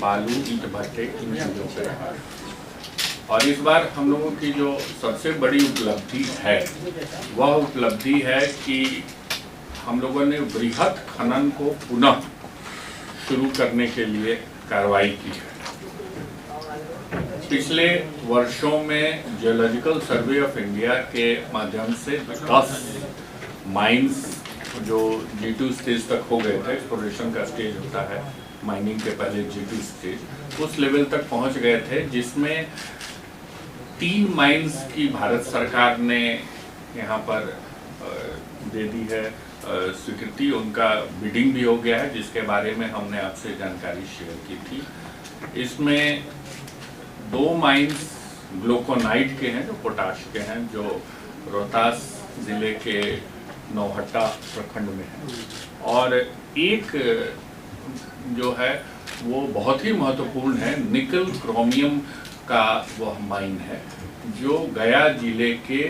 बालू, ईंट भट्टे, इन चीज़ों पे रहा। और इस बार हम लोगों की जो सबसे बड़ी उपलब्धि है वह उपलब्धि है कि हम लोगों ने बृहत खनन को पुनः शुरू करने के लिए कार्रवाई की है। पिछले वर्षों में जियोलॉजिकल सर्वे ऑफ इंडिया के माध्यम से 10 माइंस जो G2 स्टेज तक हो गए थे, एक्सप्लोरेशन का स्टेज होता है माइनिंग के पहले G2 स्टेज, उस लेवल तक पहुंच गए थे, जिसमें 3 माइंस की भारत सरकार ने यहाँ पर दे दी है स्वीकृति। उनका बिडिंग भी हो गया है, जिसके बारे में हमने आपसे जानकारी शेयर की थी। इसमें 2 माइंस ग्लूकोनाइट के हैं जो पोटाश के हैं, जो रोहतास जिले के नौहट्टा प्रखंड में है, और एक जो है वो बहुत ही महत्वपूर्ण है, निकल क्रोमियम का वह माइन है जो गया जिले के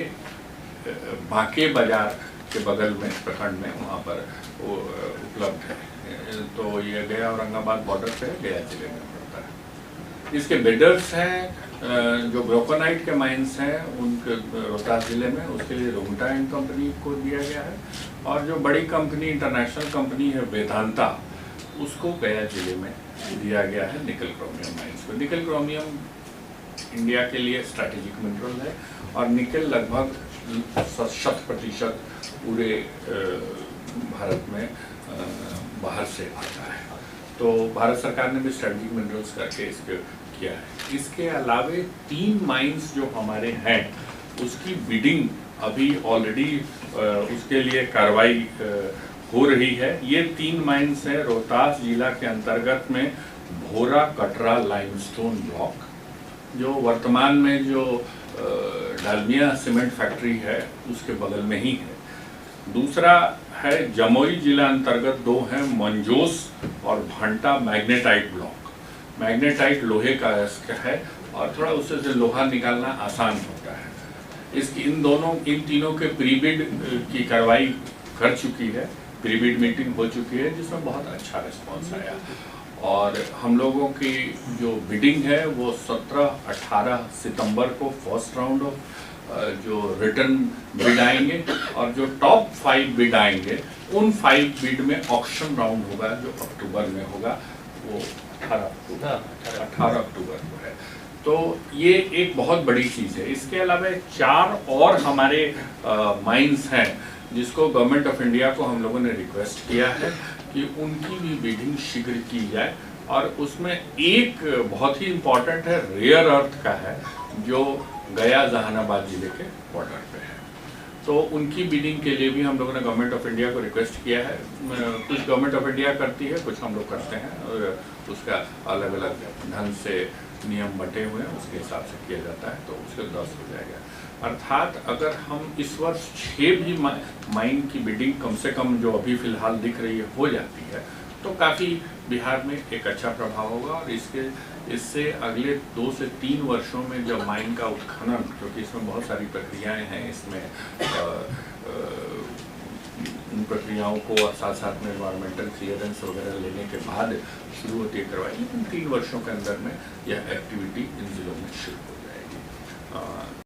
बांके बाजार के बगल में प्रखंड में वहाँ पर वो उपलब्ध है। तो ये गया औरंगाबाद बॉर्डर पे गया जिले में पड़ता है। इसके बिडर्स हैं जो ग्लूकोनाइट के माइंस हैं उनके रोहतास जिले में, उसके लिए रोंगटा एंड कंपनी को दिया गया है, और जो बड़ी कंपनी इंटरनेशनल कंपनी है वेदांता, उसको गया जिले में दिया गया है निकल क्रोमियम माइंस को। निकल क्रोमियम इंडिया के लिए स्ट्रैटेजिक मिनरल है, और निकल लगभग 100% पूरे भारत में बाहर से आता है। तो भारत सरकार ने भी स्ट्रैटेजिक मिनरल्स करके इसके किया है। इसके अलावे 3 माइंस जो हमारे हैं उसकी बिडिंग अभी ऑलरेडी उसके लिए कार्रवाई हो रही है। ये 3 माइंस हैं रोहतास जिला के अंतर्गत में भोरा कटरा लाइमस्टोन ब्लॉक, जो वर्तमान में जो डालमिया सीमेंट फैक्ट्री है उसके बगल में ही है। दूसरा है जमुई जिला अंतर्गत 2 हैं मंजोस और भंटा मैग्नेटाइट ब्लॉक। मैग्नेटाइट लोहे का है और थोड़ा उससे से लोहा निकालना आसान होता है। इन तीनों के प्रीबिड की कार्रवाई कर चुकी है, प्रीबिड मीटिंग हो चुकी है, जिसमें बहुत अच्छा रिस्पॉन्स आया, और हम लोगों की जो बिडिंग है वो 17-18 सितंबर को फर्स्ट राउंड ऑफ जो रिटर्न बिड आएंगे, और जो टॉप 5 बिड आएंगे उन 5 बिड में ऑक्शन राउंड होगा जो अक्टूबर में होगा, वो 18 अक्टूबर को है। तो ये एक बहुत बड़ी चीज़ है। इसके अलावा 4 और हमारे माइंस हैं जिसको गवर्नमेंट ऑफ इंडिया को हम लोगों ने रिक्वेस्ट किया है कि उनकी भी बिडिंग शीघ्र की जाए, और उसमें एक बहुत ही इम्पॉर्टेंट है, रेयर अर्थ का है, जो गया जहानाबाद जिले के बॉर्डर पे है। तो उनकी बिडिंग के लिए भी हम लोगों ने गवर्नमेंट ऑफ इंडिया को रिक्वेस्ट किया है। कुछ गवर्नमेंट ऑफ इंडिया करती है, कुछ हम लोग करते हैं, और उसका अलग अलग ढंग से नियम बटे हुए हैं, उसके हिसाब से किया जाता है, तो उसके 10 हो जाएगा। अर्थात अगर हम इस वर्ष 6 भी माइन की बिडिंग कम से कम जो अभी फिलहाल दिख रही है हो जाती है, तो काफ़ी बिहार में एक अच्छा प्रभाव होगा। और इससे अगले 2 से 3 वर्षों में जब माइन का उत्खनन, क्योंकि इसमें बहुत सारी प्रक्रियाएं हैं, इसमें उन प्रक्रियाओं को और साथ साथ में एनवायरमेंटल क्लियरेंस वगैरह लेने के बाद शुरू होती है करवाई, लेकिन 3 वर्षों के अंदर में यह एक्टिविटी इन जिलों में शुरू हो जाएगी।